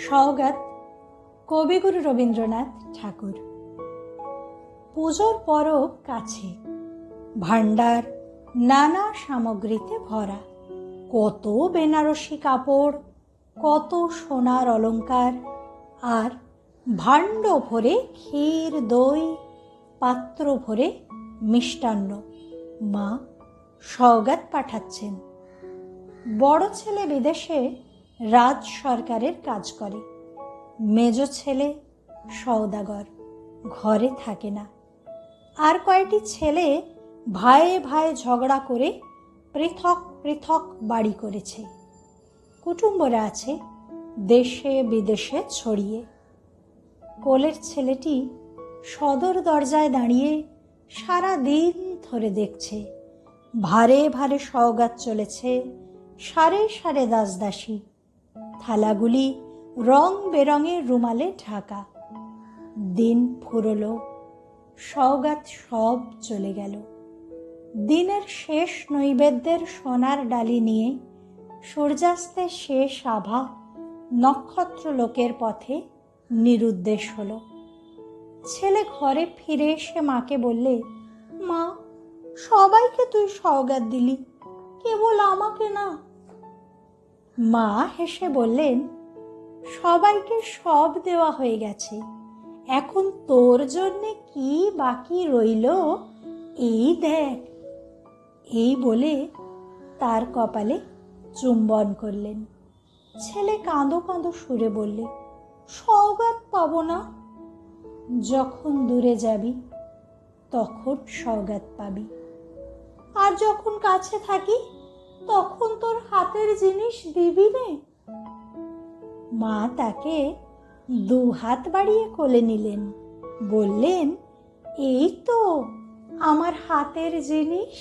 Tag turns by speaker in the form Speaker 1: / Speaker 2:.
Speaker 1: সওগাত কবিগুরু রবীন্দ্রনাথ ঠাকুর। পুজোর পরব কাছে, ভাণ্ডার নানা সামগ্রীতে ভরা। কত বেনারসি কাপড়, কত সোনার অলংকার, আর ভাণ্ড ভরে ক্ষীর, দই, পাত্র ভরে মিষ্টান্ন। মা সওগাত পাঠাচ্ছেন। বড় ছেলে বিদেশে রাজ সরকারের কাজ করে, মেজ ছেলে সওদাগর, ঘরে থাকে না। আর কয়টি ছেলে ভাইয়ে ভাইয়ে ঝগড়া করে পৃথক পৃথক বাড়ি করেছে। কুটুম্বরা আছে দেশে বিদেশে ছড়িয়ে। কোলের ছেলেটি সদর দরজায় দাঁড়িয়ে সারা দিন ধরে দেখছে ভারে ভারে সওগাত চলেছে, সারে সারে দাসদাসী, থালাগুলি রং বেরঙের রুমালে ঢাকা। দিন ফুরলো, সওগাত সব চলে গেল। দিনের শেষ নৈবেদ্যের সোনার ডালি নিয়ে সূর্যাস্তের শেষ আভা নক্ষত্র লোকের পথে নিরুদ্দেশ হলো। ছেলে ঘরে ফিরে এসে মাকে বললে, মা, সবাইকে তুই সওগাত দিলি, কেবল আমাকে না। মা হেসে বললেন, সবাইকে সব দেওয়া হয়ে গেছে, এখন তোর জন্যে কি বাকি রইল এই দেখ। এই বলে তার কপালে চুম্বন করলেন। ছেলে কাঁদো কাঁদো সুরে বললে, সওগাত পাবো না। যখন দূরে যাবি তখন সওগাত পাবি, আর যখন কাছে থাকি তখন তোর হাতের জিনিস দিবি নে। মা তাকে 2 হাত বাড়িয়ে কোলে নিলেন, বললেন, এই তো আমার হাতের জিনিস।